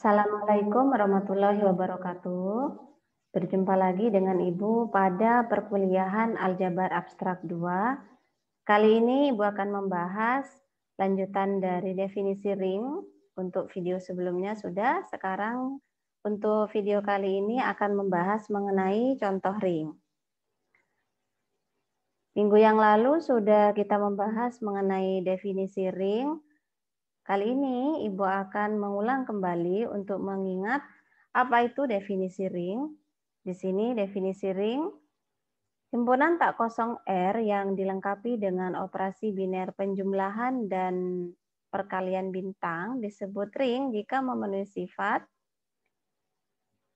Assalamualaikum warahmatullahi wabarakatuh. Berjumpa lagi dengan Ibu pada perkuliahan Aljabar Abstrak 2. Kali ini Ibu akan membahas lanjutan dari definisi ring. Untuk video sebelumnya sudah, sekarang untuk video kali ini akan membahas mengenai contoh ring. Minggu yang lalu sudah kita membahas mengenai definisi ring. Kali ini Ibu akan mengulang kembali untuk mengingat apa itu definisi ring. Di sini definisi ring, himpunan tak kosong R yang dilengkapi dengan operasi biner penjumlahan dan perkalian bintang disebut ring jika memenuhi sifat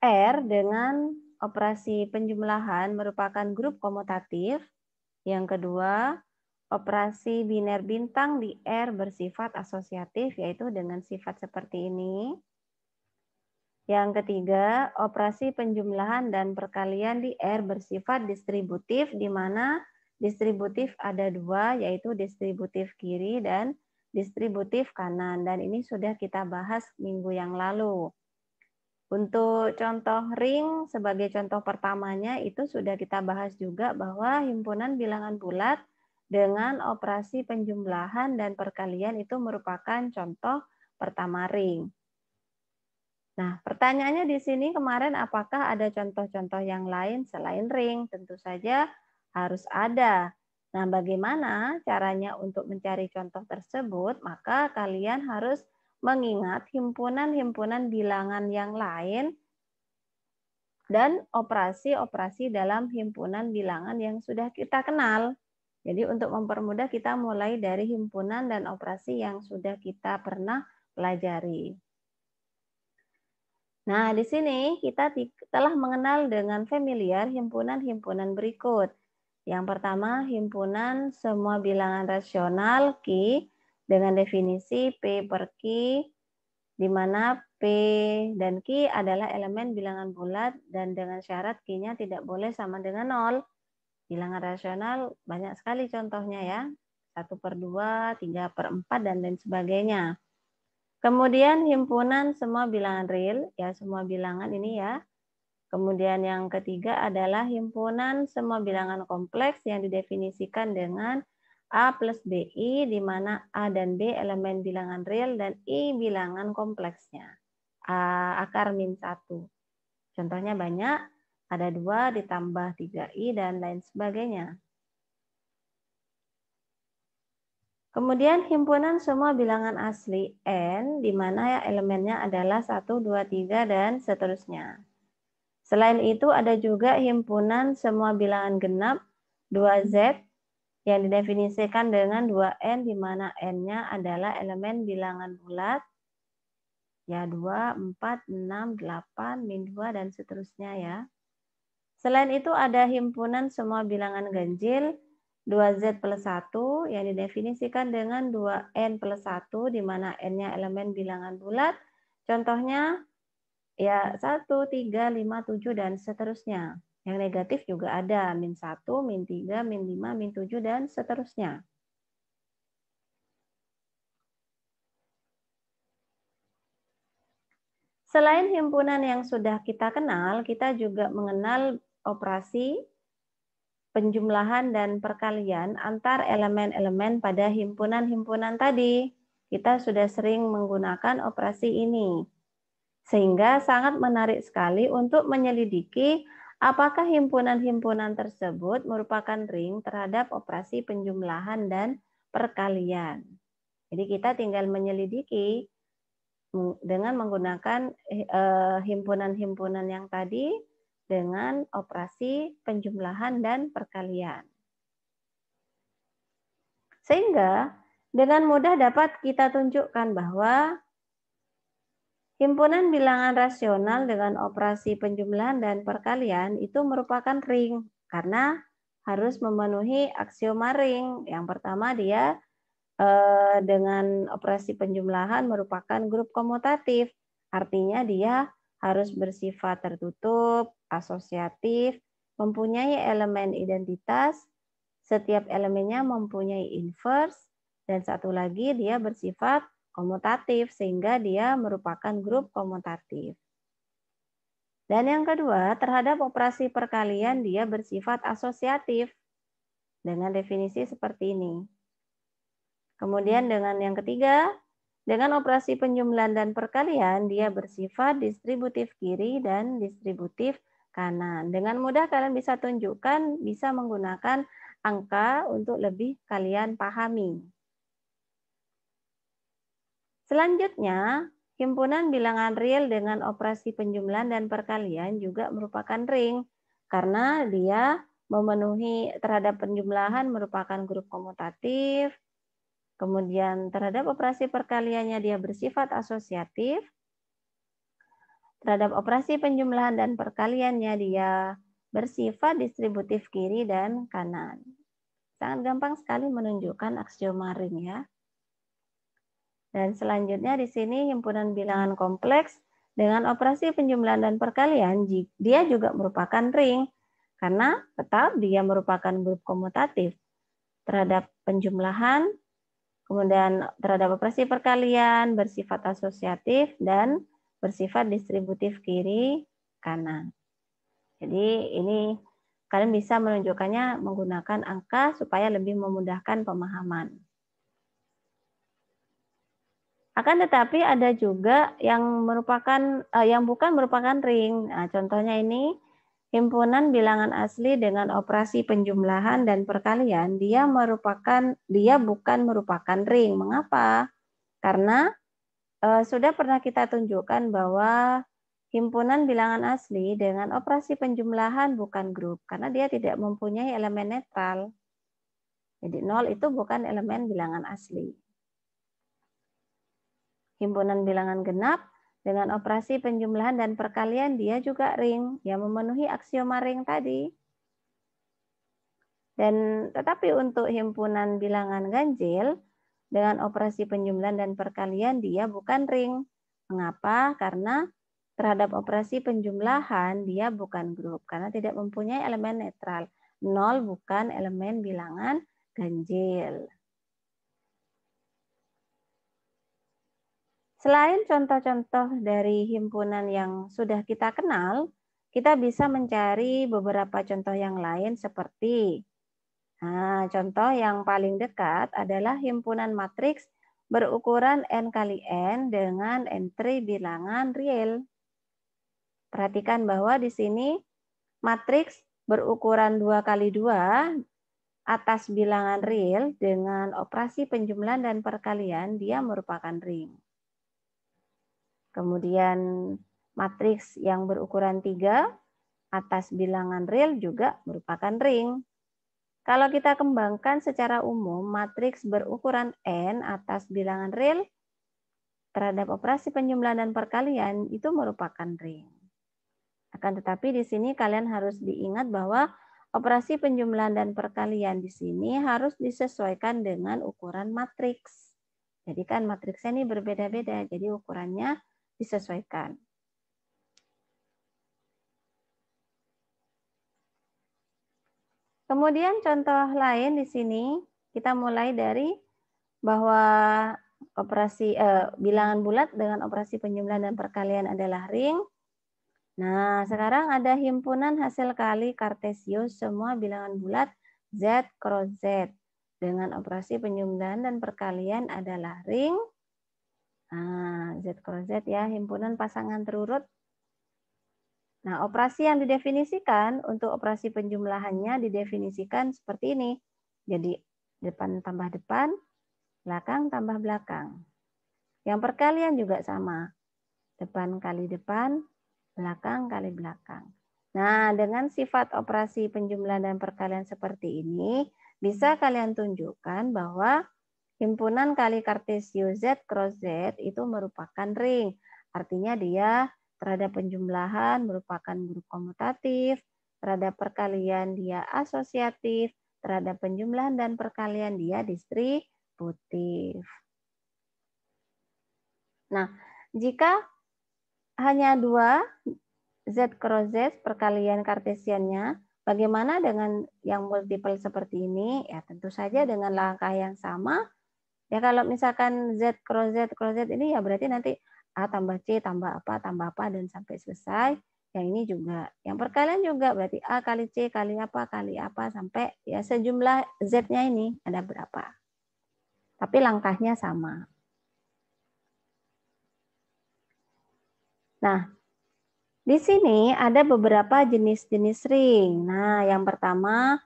R dengan operasi penjumlahan merupakan grup komutatif. Yang kedua, operasi biner bintang di R bersifat asosiatif, yaitu dengan sifat seperti ini. Yang ketiga, operasi penjumlahan dan perkalian di R bersifat distributif, di mana distributif ada dua, yaitu distributif kiri dan distributif kanan. Dan ini sudah kita bahas minggu yang lalu. Untuk contoh ring, sebagai contoh pertamanya itu sudah kita bahas juga bahwa himpunan bilangan bulat dengan operasi penjumlahan dan perkalian itu merupakan contoh pertama ring. Nah, pertanyaannya di sini kemarin apakah ada contoh-contoh yang lain selain ring? Tentu saja harus ada. Nah, bagaimana caranya untuk mencari contoh tersebut? Maka kalian harus mengingat himpunan-himpunan bilangan yang lain dan operasi-operasi dalam himpunan bilangan yang sudah kita kenal. Jadi untuk mempermudah kita mulai dari himpunan dan operasi yang sudah kita pernah pelajari. Nah, di sini kita telah mengenal dengan familiar himpunan-himpunan berikut. Yang pertama, himpunan semua bilangan rasional Q dengan definisi P per Q, di mana P dan Q adalah elemen bilangan bulat dan dengan syarat Q-nya tidak boleh sama dengan 0. Bilangan rasional banyak sekali contohnya ya. 1/2, 3/4, dan lain sebagainya. Kemudian himpunan semua bilangan real, ya semua bilangan ini ya. Kemudian yang ketiga adalah himpunan semua bilangan kompleks yang didefinisikan dengan A plus BI, di mana A dan B elemen bilangan real dan I bilangan kompleksnya. A akar min 1. Contohnya banyak, ada 2 ditambah 3I dan lain sebagainya. Kemudian himpunan semua bilangan asli N, di mana elemennya adalah 1, 2, 3, dan seterusnya. Selain itu ada juga himpunan semua bilangan genap 2Z yang didefinisikan dengan 2N, di mana N-nya adalah elemen bilangan bulat, ya 2, 4, 6, 8, min 2, dan seterusnya ya. Selain itu ada himpunan semua bilangan ganjil 2Z plus 1 yang didefinisikan dengan 2N plus 1, di mana N-nya elemen bilangan bulat. Contohnya ya 1, 3, 5, 7, dan seterusnya. Yang negatif juga ada, min 1, min 3, min 5, min 7, dan seterusnya. Selain himpunan yang sudah kita kenal, kita juga mengenal operasi penjumlahan dan perkalian antar elemen-elemen pada himpunan-himpunan tadi. Kita sudah sering menggunakan operasi ini. Sehingga sangat menarik sekali untuk menyelidiki apakah himpunan-himpunan tersebut merupakan ring terhadap operasi penjumlahan dan perkalian. Jadi kita tinggal menyelidiki dengan menggunakan himpunan-himpunan yang tadi dengan operasi penjumlahan dan perkalian. Sehingga dengan mudah dapat kita tunjukkan bahwa himpunan bilangan rasional dengan operasi penjumlahan dan perkalian itu merupakan ring karena harus memenuhi aksioma ring. Yang pertama dia dengan operasi penjumlahan merupakan grup komutatif. Artinya dia harus bersifat tertutup, asosiatif, mempunyai elemen identitas, setiap elemennya mempunyai inverse, dan satu lagi dia bersifat komutatif sehingga dia merupakan grup komutatif. Dan yang kedua, terhadap operasi perkalian dia bersifat asosiatif dengan definisi seperti ini. Kemudian dengan yang ketiga, dengan operasi penjumlahan dan perkalian, dia bersifat distributif kiri dan distributif kanan. Dengan mudah kalian bisa tunjukkan, bisa menggunakan angka untuk lebih kalian pahami. Selanjutnya, himpunan bilangan real dengan operasi penjumlahan dan perkalian juga merupakan ring, karena dia memenuhi terhadap penjumlahan merupakan grup komutatif. Kemudian terhadap operasi perkaliannya dia bersifat asosiatif. Terhadap operasi penjumlahan dan perkaliannya dia bersifat distributif kiri dan kanan. Sangat gampang sekali menunjukkan aksioma ring ya. Dan selanjutnya di sini himpunan bilangan kompleks dengan operasi penjumlahan dan perkalian dia juga merupakan ring karena tetap dia merupakan grup komutatif terhadap penjumlahan. Kemudian terhadap operasi perkalian bersifat asosiatif dan bersifat distributif kiri kanan. Jadi ini kalian bisa menunjukkannya menggunakan angka supaya lebih memudahkan pemahaman. Akan tetapi ada juga yang bukan merupakan ring. Nah, contohnya ini himpunan bilangan asli dengan operasi penjumlahan dan perkalian, dia bukan merupakan ring. Mengapa? Karena sudah pernah kita tunjukkan bahwa himpunan bilangan asli dengan operasi penjumlahan bukan grup, karena dia tidak mempunyai elemen netral. Jadi 0 itu bukan elemen bilangan asli. Himpunan bilangan genap dengan operasi penjumlahan dan perkalian dia juga ring, yang memenuhi aksioma ring tadi. Dan tetapi untuk himpunan bilangan ganjil dengan operasi penjumlahan dan perkalian dia bukan ring. Mengapa? Karena terhadap operasi penjumlahan dia bukan grup karena tidak mempunyai elemen netral. 0 bukan elemen bilangan ganjil. Selain contoh-contoh dari himpunan yang sudah kita kenal, kita bisa mencari beberapa contoh yang lain seperti contoh yang paling dekat adalah himpunan matriks berukuran n kali n dengan entry bilangan real. Perhatikan bahwa di sini matriks berukuran 2 kali 2 atas bilangan real dengan operasi penjumlahan dan perkalian dia merupakan ring. Kemudian matriks yang berukuran 3 atas bilangan real juga merupakan ring. Kalau kita kembangkan secara umum, matriks berukuran n atas bilangan real terhadap operasi penjumlahan dan perkalian itu merupakan ring. Akan tetapi di sini kalian harus diingat bahwa operasi penjumlahan dan perkalian di sini harus disesuaikan dengan ukuran matriks. Jadi kan matriksnya ini berbeda-beda, jadi ukurannya disesuaikan. Kemudian contoh lain di sini kita mulai dari bahwa operasi bilangan bulat dengan operasi penjumlahan dan perkalian adalah ring. Nah, sekarang ada himpunan hasil kali kartesius semua bilangan bulat Z cross Z dengan operasi penjumlahan dan perkalian adalah ring. Z cross Z ya, himpunan pasangan terurut. Nah, operasi yang didefinisikan untuk operasi penjumlahannya didefinisikan seperti ini. Jadi, depan tambah depan, belakang tambah belakang. Yang perkalian juga sama. Depan kali depan, belakang kali belakang. Nah, dengan sifat operasi penjumlahan dan perkalian seperti ini, bisa kalian tunjukkan bahwa himpunan kali kartesius Z cross Z itu merupakan ring. Artinya dia terhadap penjumlahan merupakan grup komutatif, terhadap perkalian dia asosiatif, terhadap penjumlahan dan perkalian dia distributif. Nah, jika hanya 2 Z cross Z perkalian kartesiannya, bagaimana dengan yang multiple seperti ini? Ya tentu saja dengan langkah yang sama, Ya kalau misalkan Z cross Z ini ya berarti nanti A tambah C tambah apa dan sampai selesai. Yang ini juga. Yang perkalian juga berarti A kali C kali apa sampai ya sejumlah Z-nya ini ada berapa. Tapi langkahnya sama. Nah, di sini ada beberapa jenis-jenis ring. Nah, yang pertama,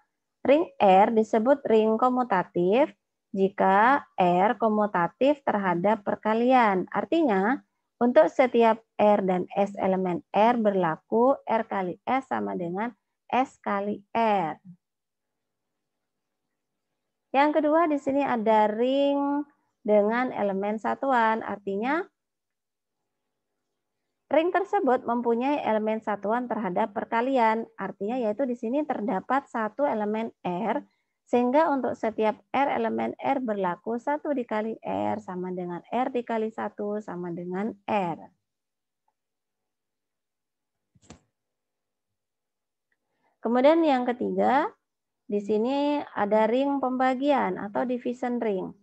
ring R disebut ring komutatif jika R komutatif terhadap perkalian. Artinya, untuk setiap R dan S elemen R berlaku R kali S sama dengan S kali R. Yang kedua, di sini ada ring dengan elemen satuan. Artinya, ring tersebut mempunyai elemen satuan terhadap perkalian. Artinya yaitu di sini terdapat satu elemen R, sehingga untuk setiap R elemen R berlaku 1 dikali R sama dengan R dikali 1 sama dengan R. Kemudian yang ketiga, di sini ada ring pembagian atau division ring.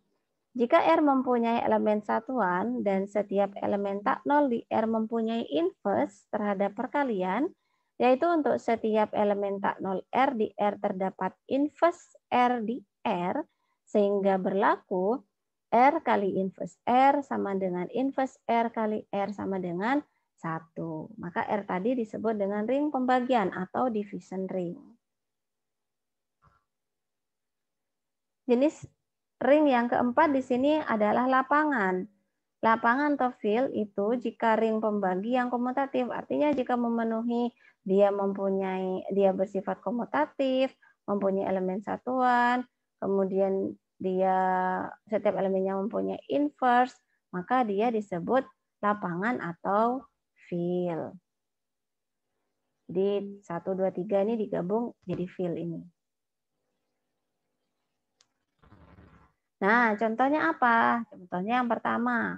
Jika R mempunyai elemen satuan dan setiap elemen tak nol di R mempunyai inverse terhadap perkalian, yaitu untuk setiap elemen tak nol R di R terdapat inverse R di R, sehingga berlaku R kali inverse R sama dengan inverse R kali R sama dengan 1. Maka R tadi disebut dengan ring pembagian atau division ring. Jenis ring yang keempat di sini adalah lapangan. Lapangan atau field itu jika ring pembagi yang komutatif, artinya jika memenuhi dia bersifat komutatif, mempunyai elemen satuan, kemudian dia setiap elemennya mempunyai inverse, maka dia disebut lapangan atau field. Jadi 1, 2, 3 ini digabung jadi field ini. Nah, contohnya apa? Contohnya yang pertama,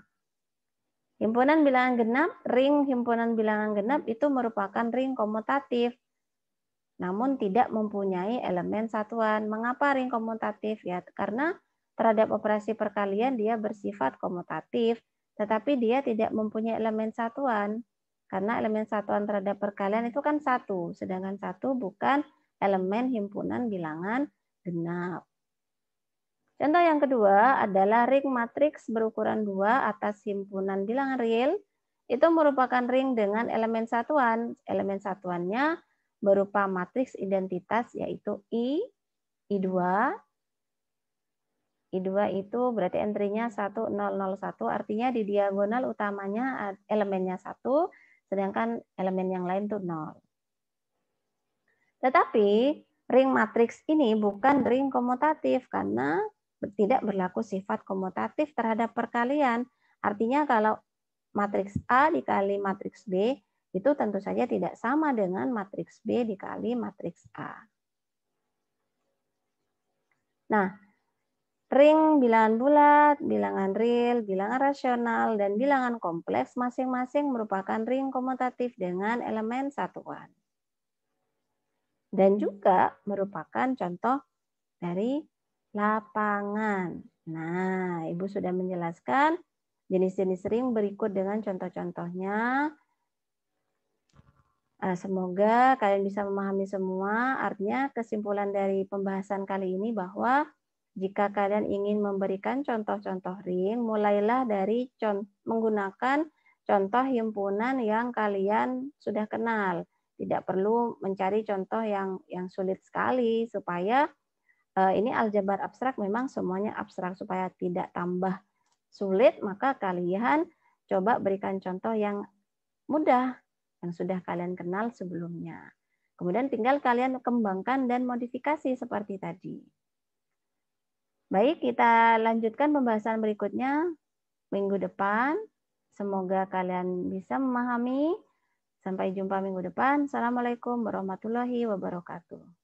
himpunan bilangan genap, ring himpunan bilangan genap itu merupakan ring komutatif, namun tidak mempunyai elemen satuan. Mengapa ring komutatif? Ya, karena terhadap operasi perkalian dia bersifat komutatif, tetapi dia tidak mempunyai elemen satuan. Karena elemen satuan terhadap perkalian itu kan 1, sedangkan 1 bukan elemen himpunan bilangan genap. Contoh yang kedua adalah ring matriks berukuran 2 atas himpunan bilangan real. Itu merupakan ring dengan elemen satuan. Elemen satuannya berupa matriks identitas yaitu I, I2. I2 itu berarti entry-nya 1001, artinya di diagonal utamanya elemennya 1, sedangkan elemen yang lain itu 0. Tetapi ring matriks ini bukan ring komutatif karena tidak berlaku sifat komutatif terhadap perkalian. Artinya kalau matriks A dikali matriks B itu tentu saja tidak sama dengan matriks B dikali matriks A. Nah, ring bilangan bulat, bilangan real, bilangan rasional, dan bilangan kompleks masing-masing merupakan ring komutatif dengan elemen satuan. Dan juga merupakan contoh dari lapangan. Nah, Ibu sudah menjelaskan jenis-jenis ring berikut dengan contoh-contohnya. Semoga kalian bisa memahami semua. Artinya kesimpulan dari pembahasan kali ini bahwa jika kalian ingin memberikan contoh-contoh ring, mulailah dari menggunakan contoh himpunan yang kalian sudah kenal. Tidak perlu mencari contoh yang sulit sekali supaya ini aljabar abstrak memang semuanya abstrak, supaya tidak tambah sulit, maka kalian coba berikan contoh yang mudah, yang sudah kalian kenal sebelumnya. Kemudian tinggal kalian kembangkan dan modifikasi seperti tadi. Baik, kita lanjutkan pembahasan berikutnya minggu depan. Semoga kalian bisa memahami. Sampai jumpa minggu depan. Assalamualaikum warahmatullahi wabarakatuh.